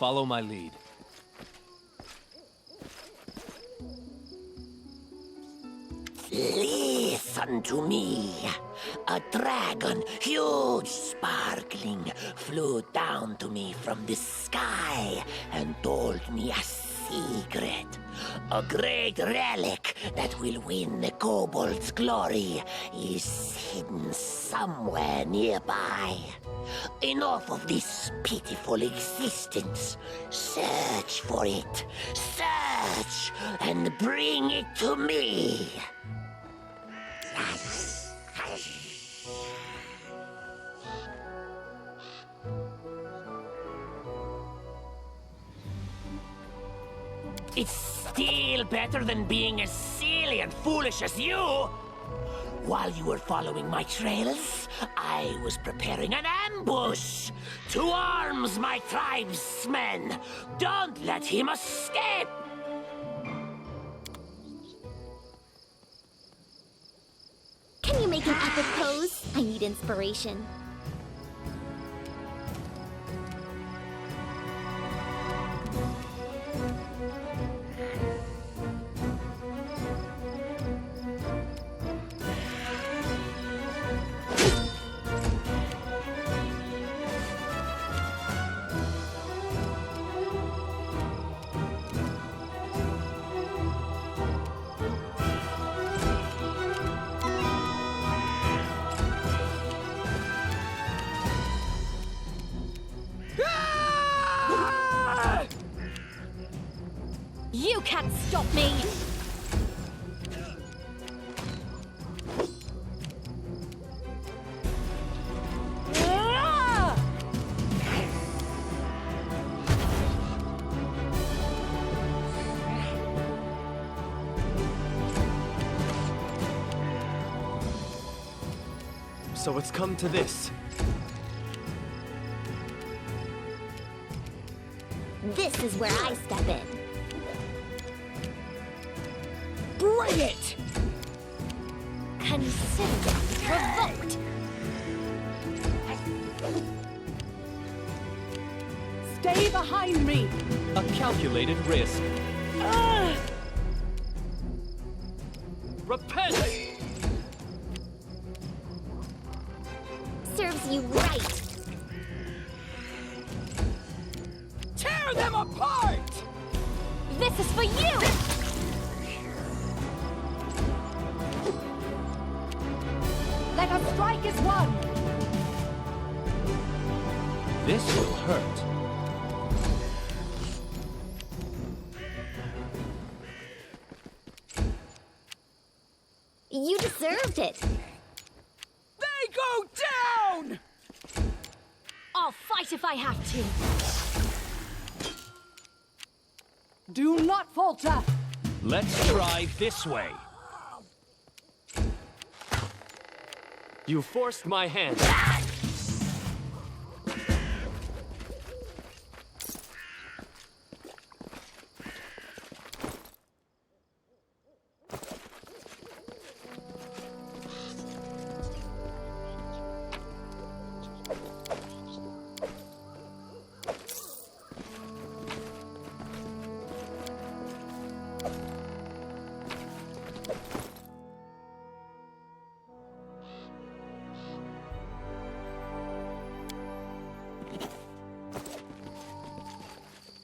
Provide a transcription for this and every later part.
Follow my lead. Listen to me. A dragon, huge, sparkling, flew down to me from the sky and told me a secret. A great relic that will win the kobold's glory is hidden somewhere nearby. Enough of this pitiful existence. Search for it. Search and bring it to me. It's still better than being as silly and foolish as you. While you were following my trails, I was preparing an ambush. To arms, my tribesmen! Don't let him escape! Can you make an epic pose? I need inspiration. You can't stop me! So it's come to this. This is where I step in. Bring it! Consider provoked! Stay behind me! A calculated risk. Repent! Serves you right! Tear them apart! This is for you! Let us strike as one! This will hurt. You deserved it! They go down! I'll fight if I have to! Do not falter! Let's try this way. You forced my hand.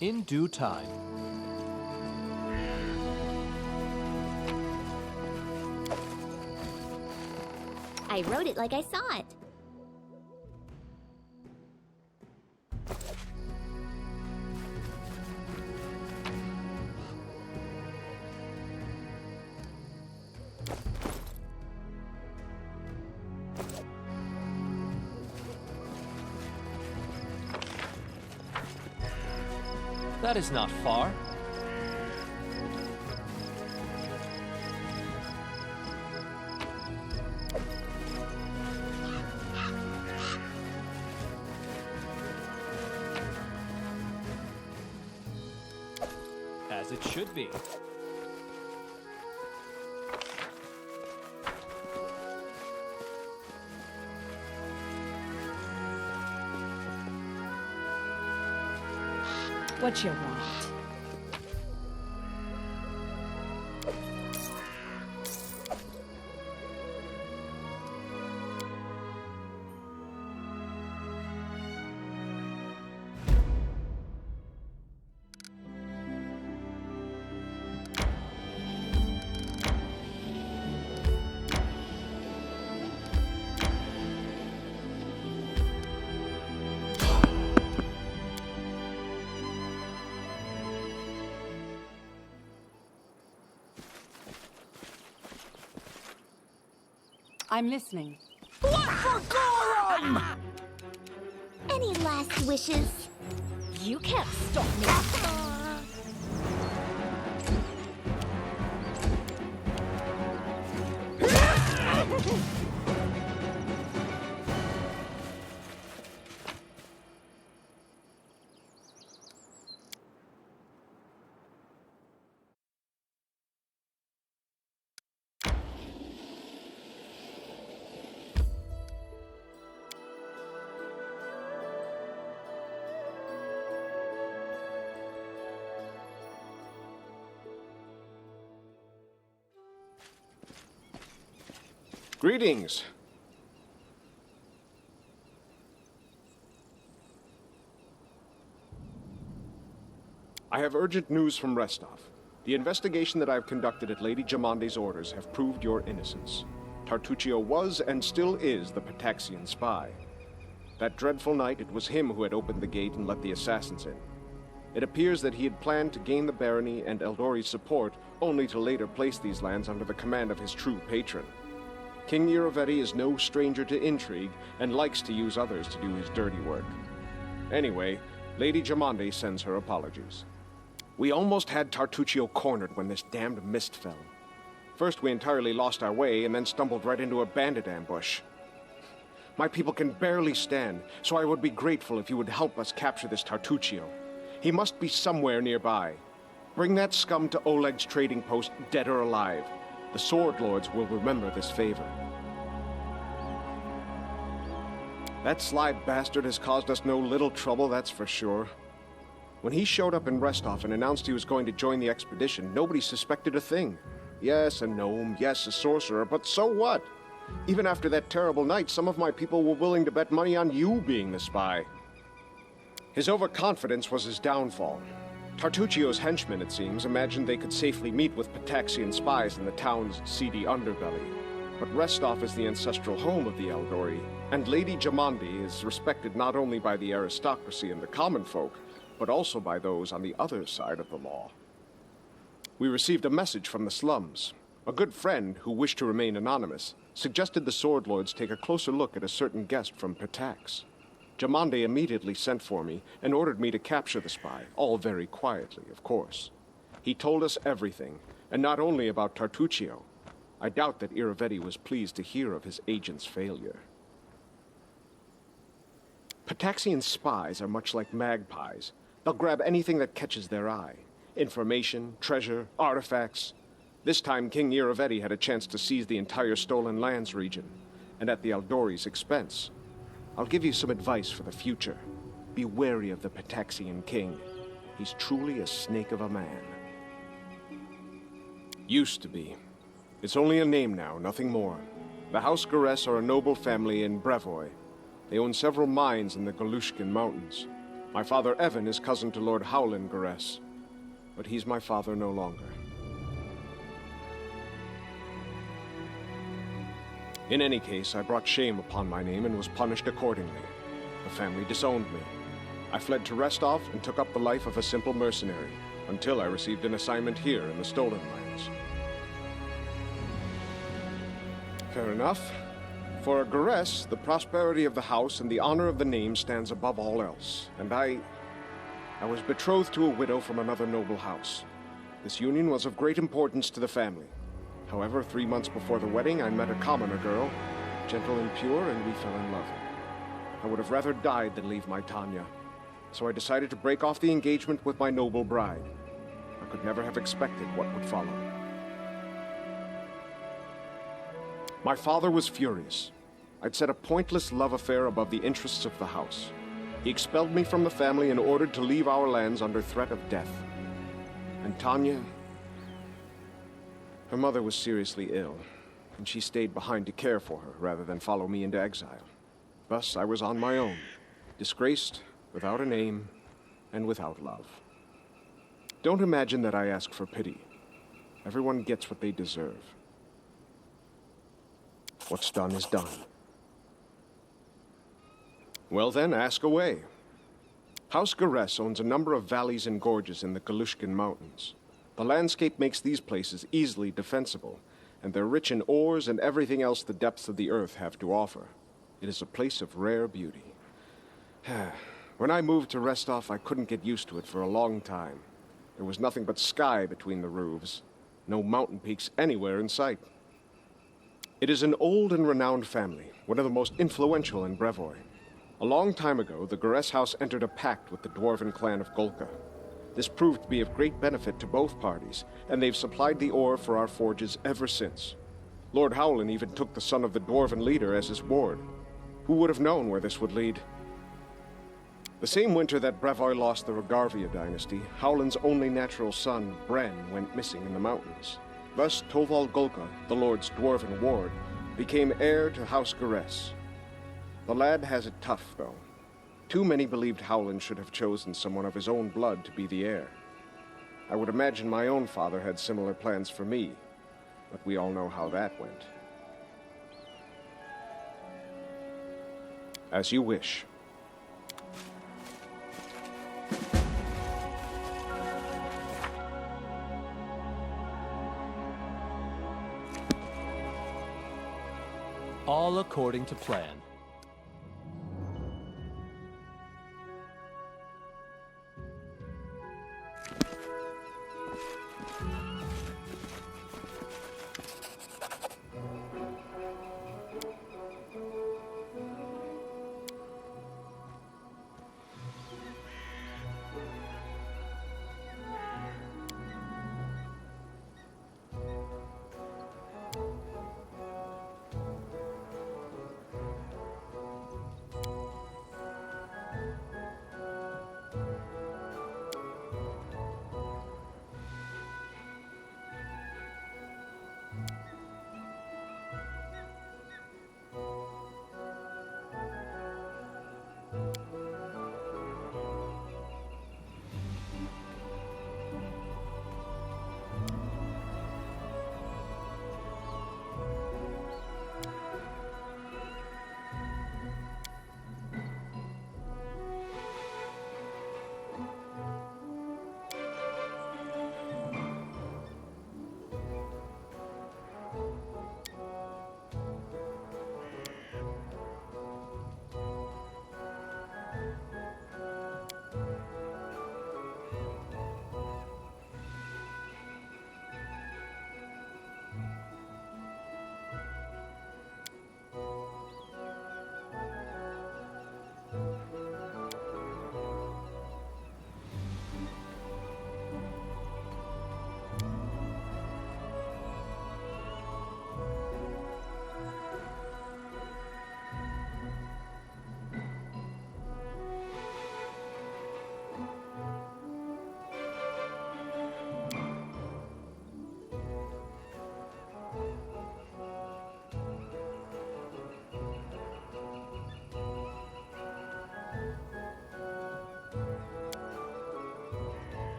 In due time. I wrote it like I saw it. That is not far. As it should be. What you want? I'm listening. Any last wishes? You can't stop me. Greetings. I have urgent news from Restov. The investigation that I have conducted at Lady Jamande's orders have proved your innocence. Tartuccio was and still is the Pataxian spy. That dreadful night, it was him who had opened the gate and let the assassins in. It appears that he had planned to gain the barony and Eldori's support, only to later place these lands under the command of his true patron. King Iravetti is no stranger to intrigue and likes to use others to do his dirty work. Anyway, Lady Jamande sends her apologies. We almost had Tartuccio cornered when this damned mist fell. First we entirely lost our way and then stumbled right into a bandit ambush. My people can barely stand, so I would be grateful if you would help us capture this Tartuccio. He must be somewhere nearby. Bring that scum to Oleg's trading post, dead or alive. The Sword Lords will remember this favor. That sly bastard has caused us no little trouble, that's for sure. When he showed up in Restov and announced he was going to join the expedition, nobody suspected a thing. Yes, a gnome, yes, a sorcerer, but so what? Even after that terrible night, some of my people were willing to bet money on you being the spy. His overconfidence was his downfall. Tartuccio's henchmen, it seems, imagined they could safely meet with Pataxian spies in the town's seedy underbelly. But Restov is the ancestral home of the Eldori, and Lady Jamande is respected not only by the aristocracy and the common folk, but also by those on the other side of the law. We received a message from the slums. A good friend, who wished to remain anonymous, suggested the Sword Lords take a closer look at a certain guest from Patax. Jamande immediately sent for me and ordered me to capture the spy, all very quietly, of course. He told us everything, and not only about Tartuccio. I doubt that Iravetti was pleased to hear of his agent's failure. Pataxian spies are much like magpies. They'll grab anything that catches their eye. Information, treasure, artifacts. This time King Iravetti had a chance to seize the entire Stolen Lands region, and at the Eldori's expense. I'll give you some advice for the future. Be wary of the Pataxian king. He's truly a snake of a man. Used to be. It's only a name now, nothing more. The House Garess are a noble family in Brevoy. They own several mines in the Galushkin Mountains. My father Evan is cousin to Lord Howland Garess, but he's my father no longer. In any case, I brought shame upon my name and was punished accordingly. The family disowned me. I fled to Restov and took up the life of a simple mercenary, until I received an assignment here in the Stolen Lands. Fair enough. For a Garess, the prosperity of the house and the honor of the name stands above all else, and I was betrothed to a widow from another noble house. This union was of great importance to the family. However, 3 months before the wedding, I met a commoner girl, gentle and pure, and we fell in love. I would have rather died than leave my Tanya, so I decided to break off the engagement with my noble bride. I could never have expected what would follow. My father was furious. I'd set a pointless love affair above the interests of the house. He expelled me from the family and ordered to leave our lands under threat of death. And Tanya, her mother was seriously ill, and she stayed behind to care for her rather than follow me into exile. Thus, I was on my own, disgraced, without a name, and without love. Don't imagine that I ask for pity. Everyone gets what they deserve. What's done is done. Well then, ask away. House Garess owns a number of valleys and gorges in the Galushkin Mountains. The landscape makes these places easily defensible, and they're rich in ores and everything else the depths of the earth have to offer. It is a place of rare beauty. When I moved to Restov, I couldn't get used to it for a long time. There was nothing but sky between the roofs. No mountain peaks anywhere in sight. It is an old and renowned family, one of the most influential in Brevoy. A long time ago, the Garess house entered a pact with the dwarven clan of Golka. This proved to be of great benefit to both parties, and they've supplied the ore for our forges ever since. Lord Howland even took the son of the dwarven leader as his ward. Who would have known where this would lead? The same winter that Brevoy lost the Rogarvia dynasty, Howland's only natural son, Bren, went missing in the mountains. Thus, Toval Golka, the Lord's dwarven ward, became heir to House Garess. The lad has it tough, though. Too many believed Howland should have chosen someone of his own blood to be the heir. I would imagine my own father had similar plans for me, but we all know how that went. As you wish. All according to plan.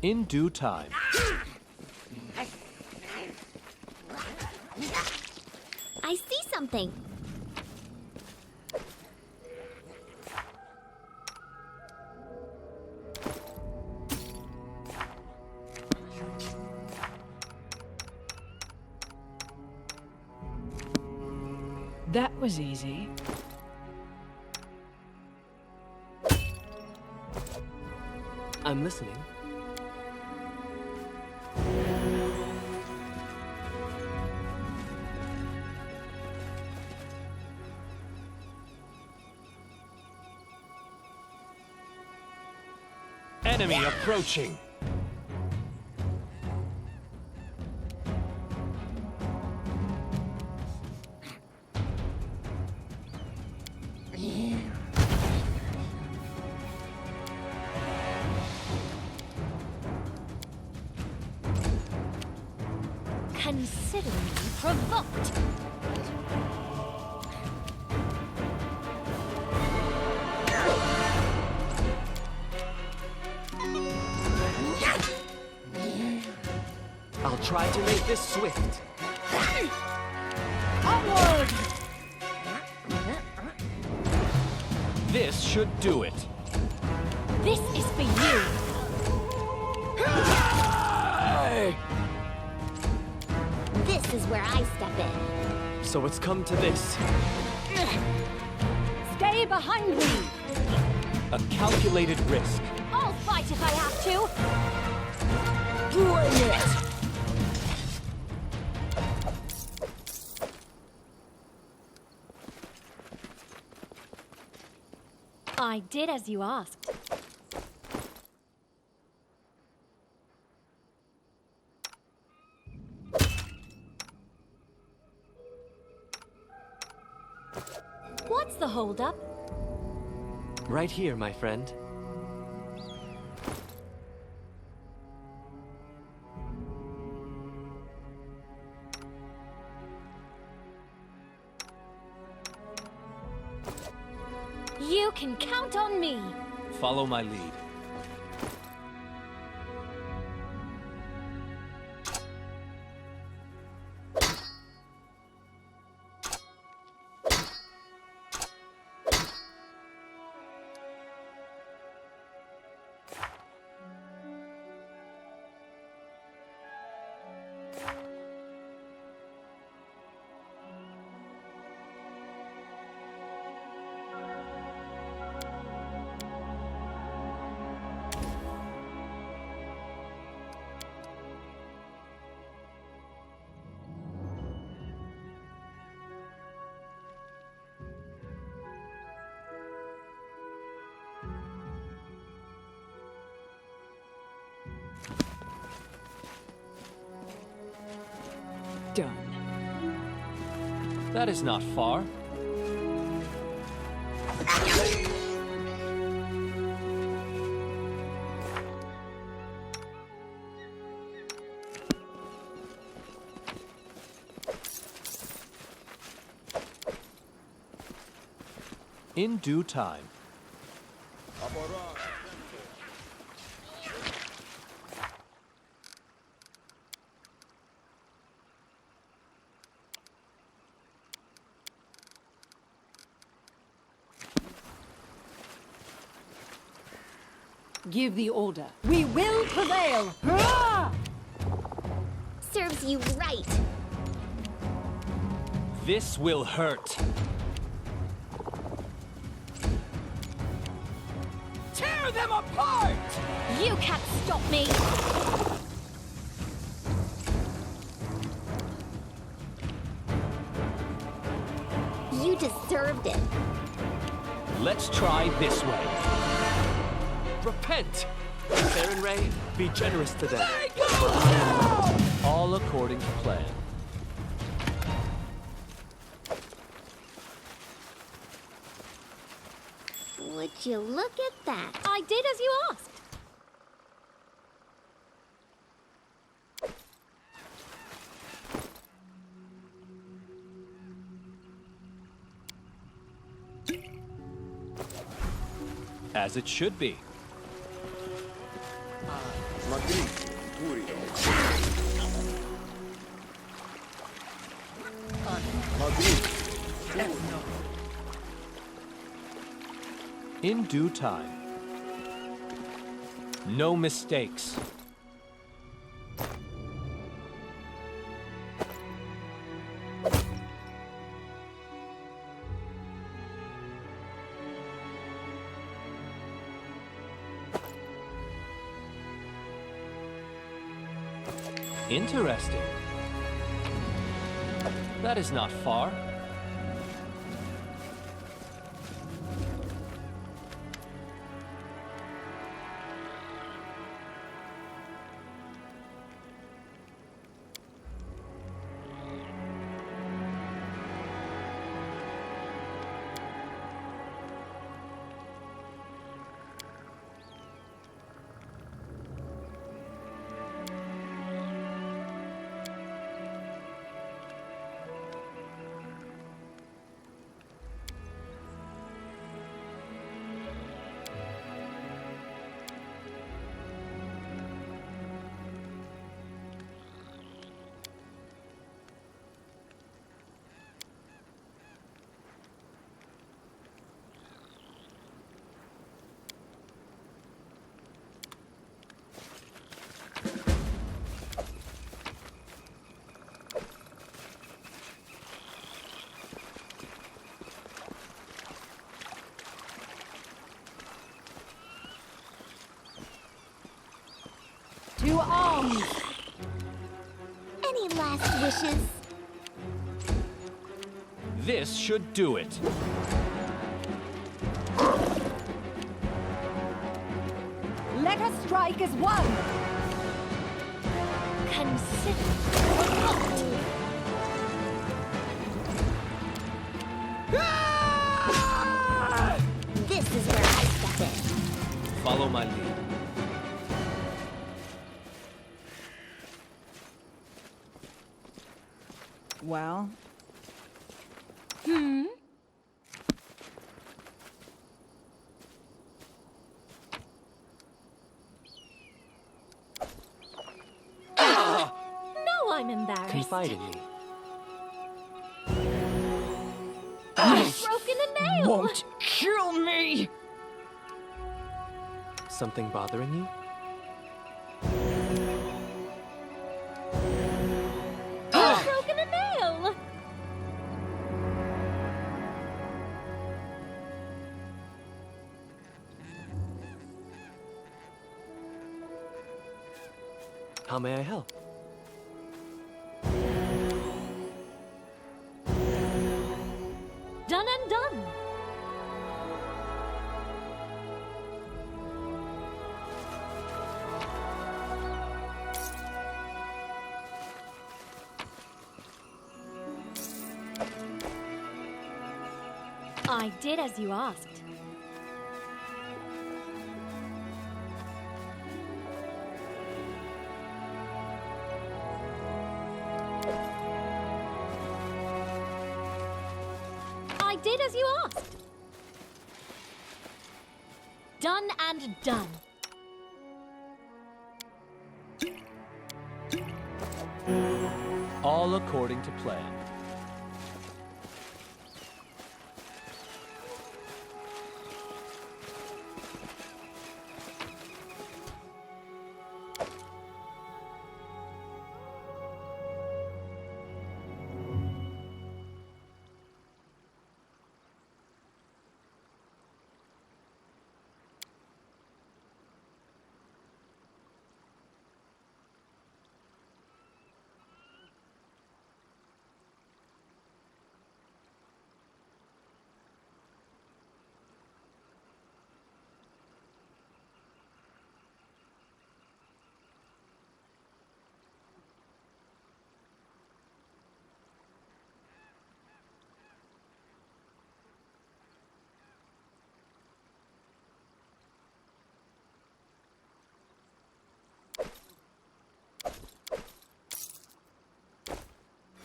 In due time. I see something. That was easy. I'm listening. Enemy approaching. Consider me provoked. I'll try to make this swift. Onward! This should do it. This is for you. This is where I step in. So it's come to this. Stay behind me! A calculated risk. I'll fight if I have to. Bring it! I did as you asked. What's the holdup? Right here, my friend. You can count on me. Follow my lead. Done. That is not far. In due time. Give the order. We will prevail! Hurrah! Serves you right. This will hurt. Tear them apart! You can't stop me. You deserved it. Let's try this way. Repent! Baron Ray, be generous to them. All according to plan. Would you look at that? I did as you asked. As it should be. In due time. No mistakes. Interesting. That is not far. To arms! Any last wishes? This should do it. Let us strike as one! Consider. This is where I step in. Follow my lead. Well, No, I'm embarrassed. Confide in me. I've broken a nail. won't kill me! Something bothering you? I've broken a nail. How may I help? Done and done. I did as you asked. I did as you asked. Done and done. All according to plan.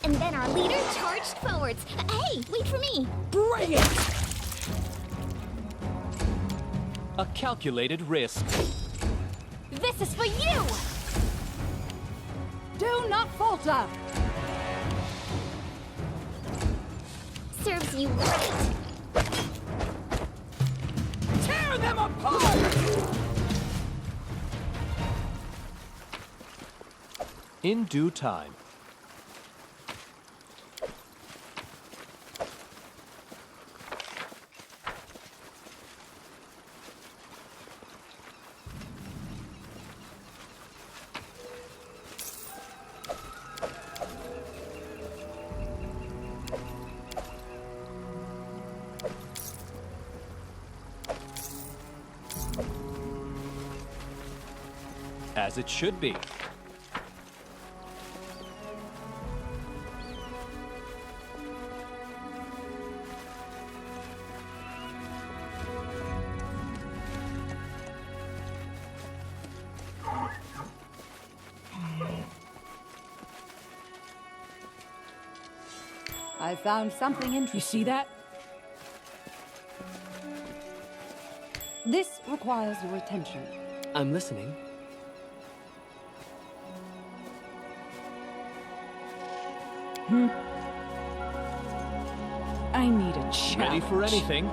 And then our leader charged forwards. Hey, wait for me. Bring it! A calculated risk. This is for you! Do not falter! Serves you right. Tear them apart! In due time. As it should be. I found something interesting. You see that? This requires your attention. I'm listening. I need a challenge. Ready for anything?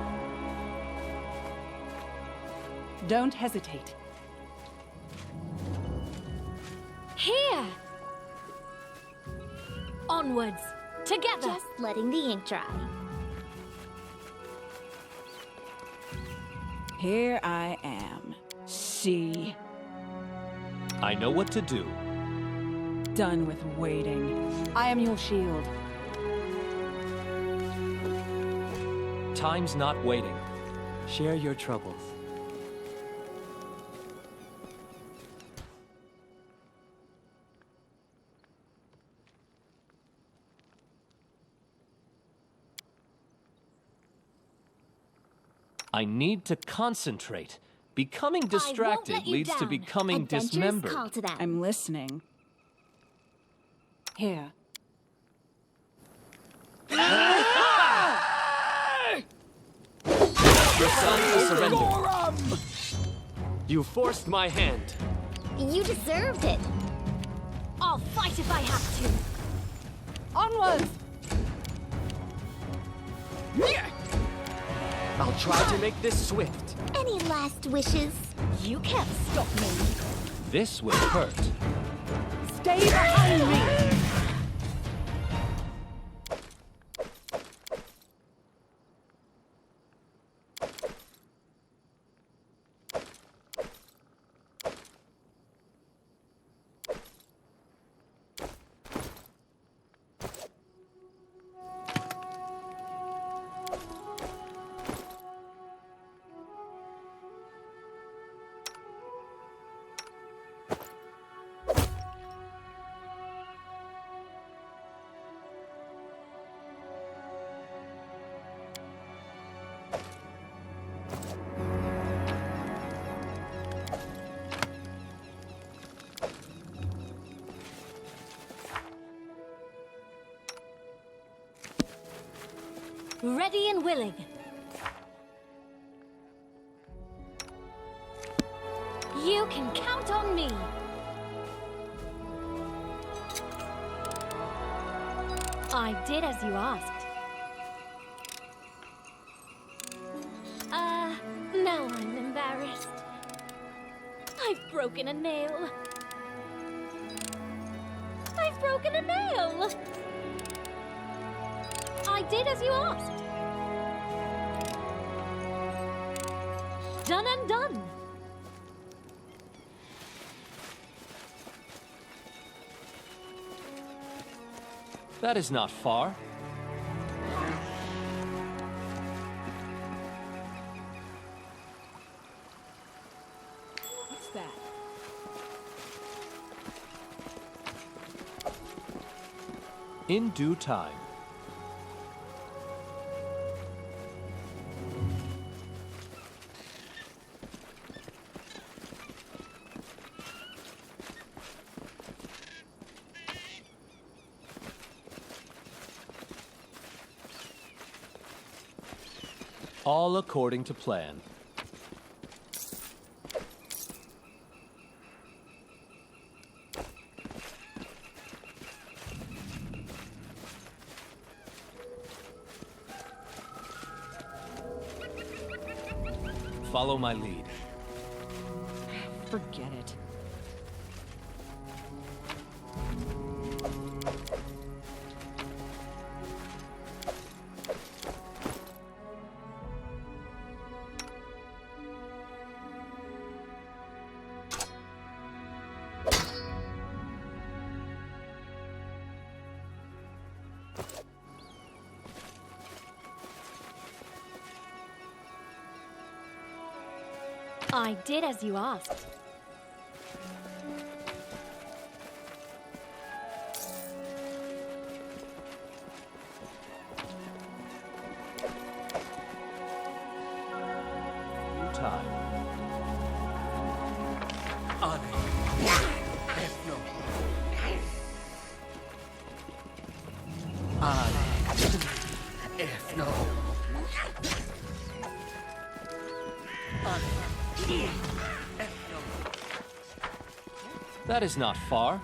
Don't hesitate. Here! Onwards! Together! Just letting the ink dry. Here I am. See? I know what to do. Done with waiting. I am your shield. Time's not waiting. Share your troubles. I need to concentrate. Becoming I won't distracted let you leads to down. becoming Adventurers dismembered. call to them. I'm listening. Here. Resign to surrender. You forced my hand. You deserved it. I'll fight if I have to! Onwards! I'll try to make this swift. Any last wishes? You can't stop me! This will hurt. Stay behind me! Ready and willing. You can count on me. I did as you asked. Now I'm embarrassed. I've broken a nail. I've broken a nail! I did as you asked. Done and done. That is not far. What's that? In due time. All according to plan. Follow my lead. Forget it. I did as you asked. time. That is not far.